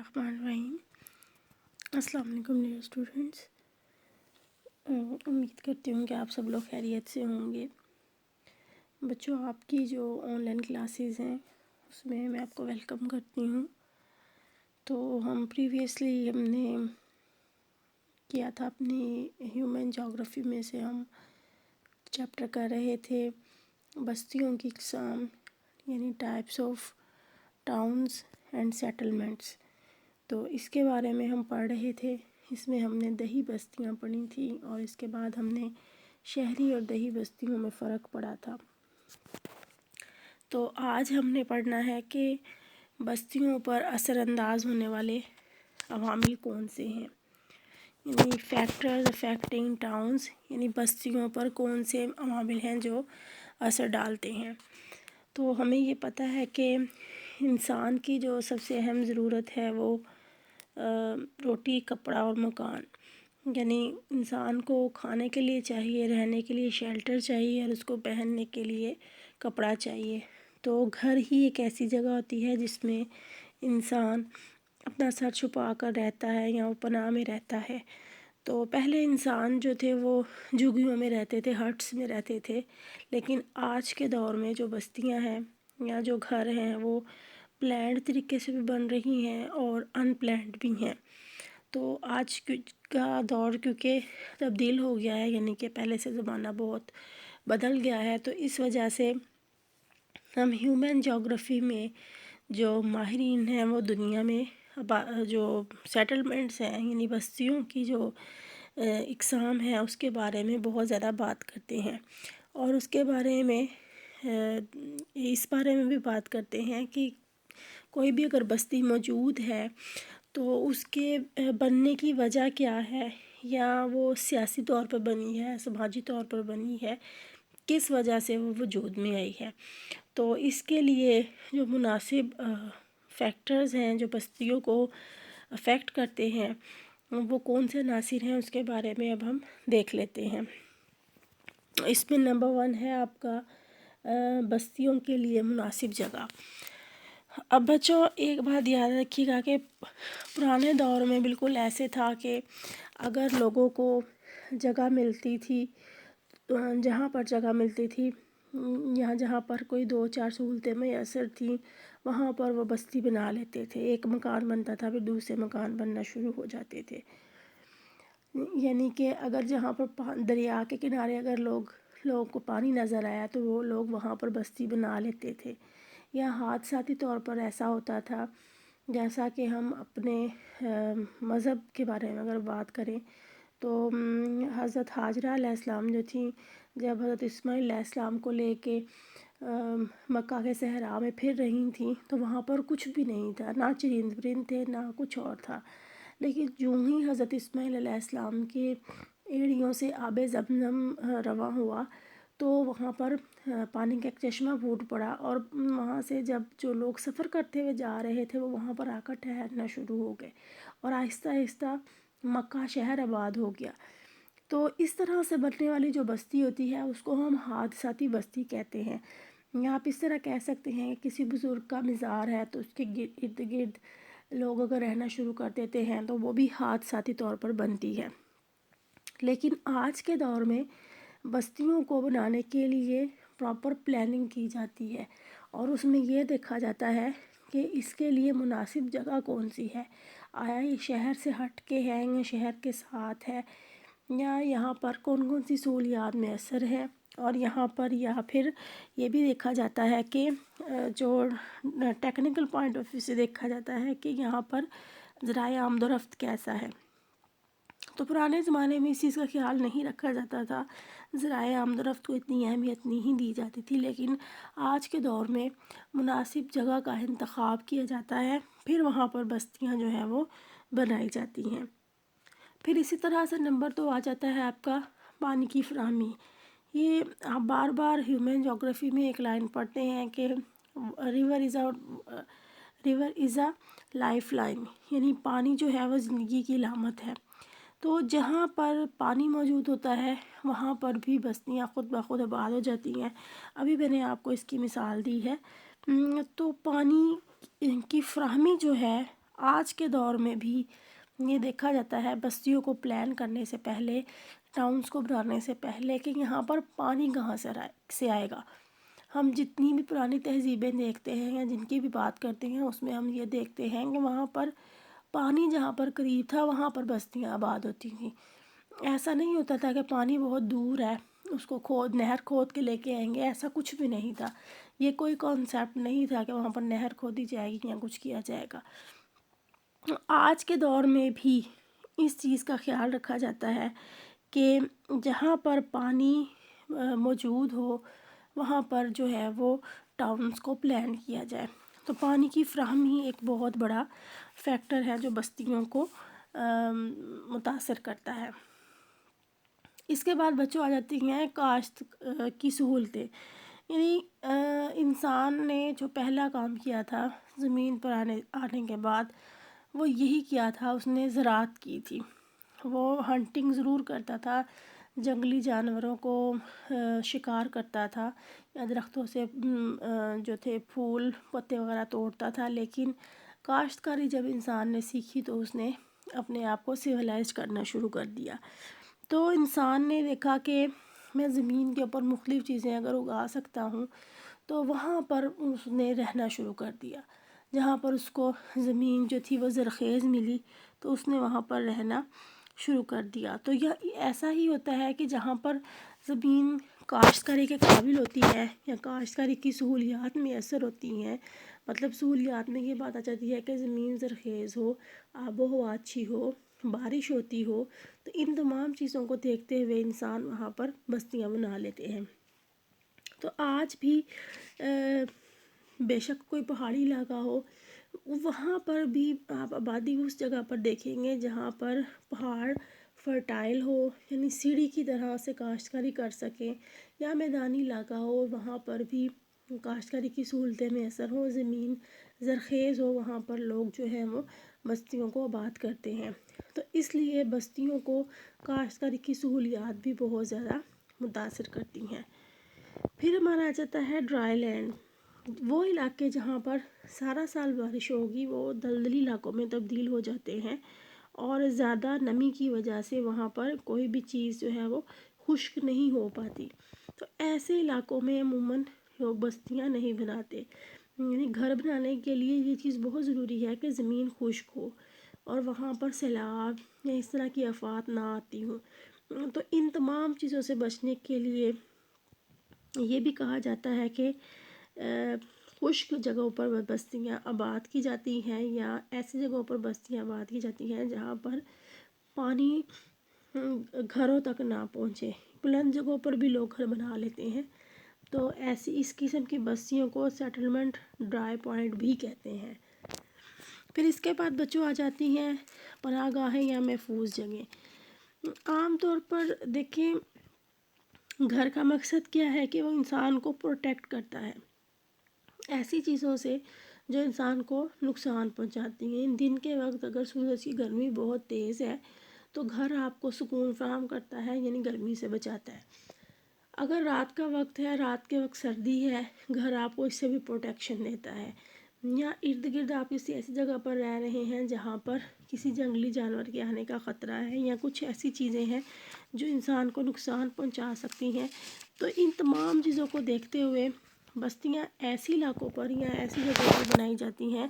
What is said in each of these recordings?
الرحمن الرحیم۔ السلام علیکم ڈیئر اسٹوڈنٹس، امید کرتی ہوں کہ آپ سب لوگ خیریت سے ہوں گے۔ بچوں، آپ کی جو آن لائن کلاسز ہیں اس میں آپ کو ویلکم کرتی ہوں۔ تو ہم پریویسلی ہم نے کیا تھا اپنی ہیومن جغرافی میں سے ہم چیپٹر کر رہے تھے بستیوں کی اقسام، یعنی types of towns and settlements. تو اس کے بارے میں ہم پڑھ رہے تھے۔ اس میں ہم نے دیہی بستیاں پڑھی تھیں اور اس کے بعد ہم نے شہری اور دیہی بستیوں میں فرق پڑھا تھا۔ تو آج ہم نے پڑھنا ہے کہ بستیوں پر اثر انداز ہونے والے عوامل کون سے ہیں، یعنی فیکٹرز افیکٹنگ ٹاؤنز، یعنی بستیوں پر کون سے عوامل ہیں جو اثر ڈالتے ہیں۔ تو ہمیں یہ پتہ ہے کہ انسان کی جو سب سے اہم ضرورت ہے وہ روٹی، کپڑا اور مکان، یعنی انسان کو کھانے کے لیے چاہیے، رہنے کے لیے شیلٹر چاہیے اور اس کو پہننے کے لیے کپڑا چاہیے۔ تو گھر ہی ایک ایسی جگہ ہوتی ہے جس میں انسان اپنا سر چھپا کر رہتا ہے یا وہ پناہ میں رہتا ہے۔ تو پہلے انسان جو تھے وہ جھگیوں میں رہتے تھے، ہٹس میں رہتے تھے، لیکن آج کے دور میں جو بستیاں ہیں یا جو گھر ہیں وہ پلانڈ طریقے سے بھی بن رہی ہیں اور ان پلانڈ بھی ہیں۔ تو آج کا دور کیونکہ تبدیل ہو گیا ہے، یعنی کہ پہلے سے زمانہ بہت بدل گیا ہے، تو اس وجہ سے ہم ہیومن جغرافی میں جو ماہرین ہیں وہ دنیا میں جو سیٹلمنٹس ہیں، یعنی بستیوں کی جو اقسام ہیں اس کے بارے میں بہت زیادہ بات کرتے ہیں، اور اس کے بارے میں اس بارے میں بھی بات کرتے ہیں کہ کوئی بھی اگر بستی موجود ہے تو اس کے بننے کی وجہ کیا ہے، یا وہ سیاسی طور پر بنی ہے، سماجی طور پر بنی ہے، کس وجہ سے وہ وجود میں آئی ہے۔ تو اس کے لیے جو مناسب فیکٹرز ہیں جو بستیوں کو افیکٹ کرتے ہیں وہ کون سے عناصر ہیں، اس کے بارے میں اب ہم دیکھ لیتے ہیں۔ اس میں نمبر 1 ہے آپ کا بستیوں کے لیے مناسب جگہ۔ اب بچوں ایک بات یاد رکھیے گا کہ پرانے دور میں بالکل ایسے تھا کہ اگر لوگوں کو جگہ ملتی تھی، جہاں پر جگہ ملتی تھی یا جہاں پر کوئی 2-4 سہولتیں میسر تھیں وہاں پر وہ بستی بنا لیتے تھے۔ ایک مکان بنتا تھا پھر دوسرے مکان بننا شروع ہو جاتے تھے، یعنی کہ اگر جہاں پر دریا کے کنارے اگر لوگوں کو پانی نظر آیا تو وہ لوگ وہاں پر بستی بنا لیتے تھے۔ یا حادثاتی طور پر ایسا ہوتا تھا، جیسا کہ ہم اپنے مذہب کے بارے میں اگر بات کریں تو حضرت حاجرہ علیہ السلام جو تھیں، جب حضرت اسماعیل علیہ السلام کو لے کے مکہ کے صحرا میں پھر رہی تھیں تو وہاں پر کچھ بھی نہیں تھا، نہ چرند پرند تھے نہ کچھ اور تھا، لیکن جو ہی حضرت اسماعیل علیہ السلام کے ایڑیوں سے آب زمزم رواں ہوا تو وہاں پر پانی کا ایک چشمہ پھوٹ پڑا، اور وہاں سے جب جو لوگ سفر کرتے ہوئے جا رہے تھے وہ وہاں پر آ کر ٹھہرنا شروع ہو گئے اور آہستہ آہستہ مکہ شہر آباد ہو گیا۔ تو اس طرح سے بننے والی جو بستی ہوتی ہے اس کو ہم حادثاتی بستی کہتے ہیں، یا آپ اس طرح کہہ سکتے ہیں کہ کسی بزرگ کا مزار ہے تو اس کے ارد گرد لوگ اگر رہنا شروع کر دیتے ہیں تو وہ بھی حادثاتی طور پر بنتی ہے۔ لیکن آج کے دور میں بستیوں کو بنانے کے لیے پراپر پلاننگ کی جاتی ہے اور اس میں یہ دیکھا جاتا ہے کہ اس کے لیے مناسب جگہ کون سی ہے، آیا یہ شہر سے ہٹ کے ہے یا شہر کے ساتھ ہے، یا یہاں پر کون کون سی سہولیات میسر ہے، اور یہاں پر یا پھر یہ بھی دیکھا جاتا ہے کہ جو ٹیکنیکل پوائنٹ آف ویو سے دیکھا جاتا ہے کہ یہاں پر ذرائع آمد و رفت کیسا ہے۔ تو پرانے زمانے میں اس چیز کا خیال نہیں رکھا جاتا تھا، ذرائع آمد و رفت کو اتنی اہمیت نہیں دی جاتی تھی، لیکن آج کے دور میں مناسب جگہ کا انتخاب کیا جاتا ہے، پھر وہاں پر بستیاں جو ہیں وہ بنائی جاتی ہیں۔ پھر اسی طرح سے نمبر 2 آ جاتا ہے آپ کا پانی کی فراہمی۔ یہ آپ بار بار ہیومن جغرافی میں ایک لائن پڑھتے ہیں کہ river is a life line, یعنی پانی جو ہے وہ زندگی کی علامت ہے۔ تو جہاں پر پانی موجود ہوتا ہے وہاں پر بھی بستیاں خود بخود آباد ہو جاتی ہیں۔ ابھی میں نے آپ کو اس کی مثال دی ہے۔ تو پانی کی فراہمی جو ہے آج کے دور میں بھی یہ دیکھا جاتا ہے بستیوں کو پلان کرنے سے پہلے، ٹاؤنز کو بنانے سے پہلے، کہ یہاں پر پانی کہاں سے آئے گا۔ ہم جتنی بھی پرانی تہذیبیں دیکھتے ہیں یا جن کی بھی بات کرتے ہیں، اس میں ہم یہ دیکھتے ہیں کہ وہاں پر پانی جہاں پر قریب تھا وہاں پر بستیاں آباد ہوتی تھیں۔ ایسا نہیں ہوتا تھا کہ پانی بہت دور ہے، اس کو نہر کھود کے لے کے آئیں گے، ایسا کچھ بھی نہیں تھا۔ یہ کوئی کانسیپٹ نہیں تھا کہ وہاں پر نہر کھودی جائے گی یا کچھ کیا جائے گا۔ آج کے دور میں بھی اس چیز کا خیال رکھا جاتا ہے کہ جہاں پر پانی موجود ہو وہاں پر جو ہے وہ ٹاؤنز کو پلان کیا جائے۔ تو پانی کی فراہمی ایک بہت بڑا فیکٹر ہے جو بستیوں کو متاثر کرتا ہے۔ اس کے بعد بچوں آ جاتی ہیں کاشت کی سہولتیں، یعنی انسان نے جو پہلا کام کیا تھا زمین پر آنے کے بعد، وہ یہی کیا تھا، اس نے زراعت کی تھی۔ وہ ہنٹنگ ضرور کرتا تھا، جنگلی جانوروں کو شکار کرتا تھا یا درختوں سے جو تھے پھول پتے وغیرہ توڑتا تھا، لیکن کاشتکاری جب انسان نے سیکھی تو اس نے اپنے آپ کو سویلائز کرنا شروع کر دیا۔ تو انسان نے دیکھا کہ میں زمین کے اوپر مختلف چیزیں اگر اگا سکتا ہوں تو وہاں پر اس نے رہنا شروع کر دیا۔ جہاں پر اس کو زمین جو تھی وہ زرخیز ملی تو اس نے وہاں پر رہنا شروع کر دیا۔ تو یہ ایسا ہی ہوتا ہے کہ جہاں پر زمین کاشتکاری کے قابل ہوتی ہے یا کاشتکاری کی سہولیات میسر ہوتی ہیں، مطلب سہولیات میں یہ بات آ جاتی ہے کہ زمین زرخیز ہو، آب و ہوا اچھی ہو، بارش ہوتی ہو، تو ان تمام چیزوں کو دیکھتے ہوئے انسان وہاں پر بستیاں بنا لیتے ہیں۔ تو آج بھی بے شک کوئی پہاڑی علاقہ ہو، وہاں پر بھی آپ آبادی اس جگہ پر دیکھیں گے جہاں پر پہاڑ فرٹائل ہو، یعنی سیڑھی کی طرح سے کاشتکاری کر سکیں، یا میدانی علاقہ ہو وہاں پر بھی کاشتکاری کی سہولتیں میسر ہوں، زمین زرخیز ہو، وہاں پر لوگ جو ہیں وہ بستیوں کو آباد کرتے ہیں۔ تو اس لیے بستیوں کو کاشتکاری کی سہولیات بھی بہت زیادہ متاثر کرتی ہیں۔ پھر ہمارا آ جاتا ہے ڈرائی لینڈ، وہ علاقے جہاں پر سارا سال بارش ہوگی وہ دلدلی علاقوں میں تبدیل ہو جاتے ہیں، اور زیادہ نمی کی وجہ سے وہاں پر کوئی بھی چیز جو ہے وہ خشک نہیں ہو پاتی۔ تو ایسے علاقوں میں عموماً لوگ بستیاں نہیں بناتے، یعنی گھر بنانے کے لیے یہ چیز بہت ضروری ہے کہ زمین خشک ہو اور وہاں پر سیلاب یا اس طرح کی آفات نہ آتی ہوں۔ تو ان تمام چیزوں سے بچنے کے لیے یہ بھی کہا جاتا ہے کہ خشک جگہوں پر بستیاں آباد کی جاتی ہیں یا ایسی جگہوں پر بستیاں آباد کی جاتی ہیں جہاں پر پانی گھروں تک نہ پہنچے۔ بلند جگہوں پر بھی لوگ گھر بنا لیتے ہیں، تو ایسی اس قسم کی بستیوں کو سیٹلمنٹ ڈرائی پوائنٹ بھی کہتے ہیں۔ پھر اس کے بعد بچوں آ جاتی ہیں پناہ گاہیں یا محفوظ جگہیں۔ عام طور پر دیکھیں گھر کا مقصد کیا ہے کہ وہ انسان کو پروٹیکٹ کرتا ہے ایسی چیزوں سے جو انسان کو نقصان پہنچاتی ہیں۔ دن کے وقت اگر سورج کی گرمی بہت تیز ہے تو گھر آپ کو سکون فراہم کرتا ہے، یعنی گرمی سے بچاتا ہے۔ اگر رات کا وقت ہے، رات کے وقت سردی ہے، گھر آپ کو اس سے بھی پروٹیکشن دیتا ہے۔ یا ارد گرد آپ کسی ایسی جگہ پر رہ رہے ہیں جہاں پر کسی جنگلی جانور کے آنے کا خطرہ ہے یا کچھ ایسی چیزیں ہیں جو انسان کو نقصان پہنچا سکتی ہیں، تو ان تمام چیزوں کو دیکھتے ہوئے بستیاں ایسی علاقوں پر یا ایسی جگہوں پر بنائی جاتی ہیں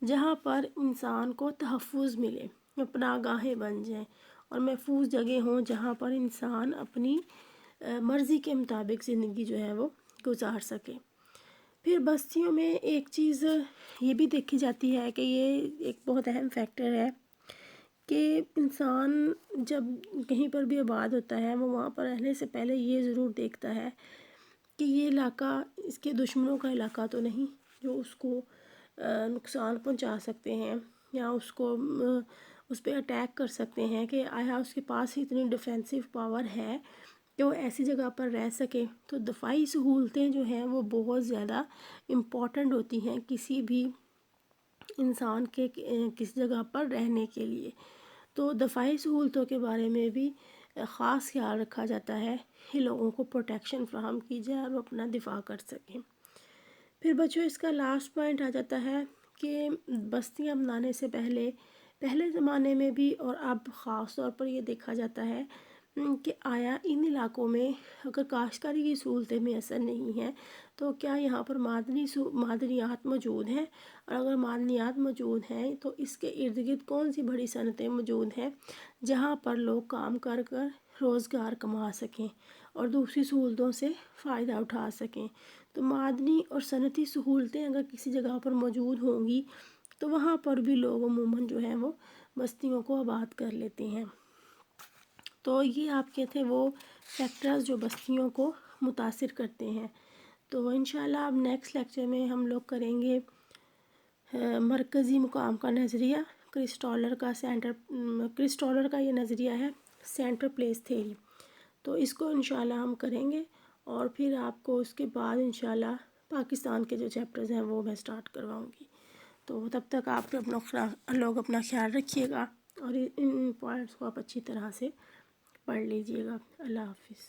جہاں پر انسان کو تحفظ ملے، پناہ گاہیں بن جائیں اور محفوظ جگہ ہوں جہاں پر انسان اپنی مرضی کے مطابق زندگی جو ہے وہ گزار سکے۔ پھر بستیوں میں ایک چیز یہ بھی دیکھی جاتی ہے کہ یہ ایک بہت اہم فیکٹر ہے کہ انسان جب کہیں پر بھی آباد ہوتا ہے وہ وہاں پر رہنے سے پہلے یہ ضرور دیکھتا ہے کہ یہ علاقہ اس کے دشمنوں کا علاقہ تو نہیں جو اس کو نقصان پہنچا سکتے ہیں یا اس پہ اٹیک کر سکتے ہیں، کہ آیا اس کے پاس ہی اتنی ڈیفینسو پاور ہے کہ وہ ایسی جگہ پر رہ سکے۔ تو دفاعی سہولتیں جو ہیں وہ بہت زیادہ امپورٹنٹ ہوتی ہیں کسی بھی انسان کے کسی جگہ پر رہنے کے لیے۔ تو دفاعی سہولتوں کے بارے میں بھی خاص خیال رکھا جاتا ہے کہ لوگوں کو پروٹیکشن فراہم کی جائے اور وہ اپنا دفاع کر سکیں۔ پھر بچوں اس کا لاسٹ پوائنٹ آ جاتا ہے کہ بستیاں بنانے سے پہلے زمانے میں بھی اور اب خاص طور پر یہ دیکھا جاتا ہے کہ آیا ان علاقوں میں اگر کاشتکاری کی سہولتیں میسر نہیں ہیں تو کیا یہاں پر معدنیات موجود ہیں، اور اگر معدنیات موجود ہیں تو اس کے ارد گرد کون سی بڑی صنعتیں موجود ہیں جہاں پر لوگ کام کر روزگار کما سکیں اور دوسری سہولتوں سے فائدہ اٹھا سکیں۔ تو معدنی اور صنعتی سہولتیں اگر کسی جگہ پر موجود ہوں گی تو وہاں پر بھی لوگ عموماً جو ہیں وہ بستیوں کو آباد کر لیتے ہیں۔ تو یہ آپ کے تھے وہ فیکٹرز جو بستیوں کو متاثر کرتے ہیں۔ تو انشاءاللہ اب نیکسٹ لیکچر میں ہم لوگ کریں گے مرکزی مقام کا نظریہ، کرسٹالر کا یہ نظریہ ہے سینٹر پلیس تھیوری۔ تو اس کو انشاءاللہ ہم کریں گے، اور پھر آپ کو اس کے بعد انشاءاللہ پاکستان کے جو چیپٹرز ہیں وہ میں سٹارٹ کرواؤں گی۔ تو تب تک آپ لوگ اپنا خیال رکھیے گا اور ان پوائنٹس کو آپ اچھی طرح سے پڑھ لیجئے گا۔ اللہ حافظ۔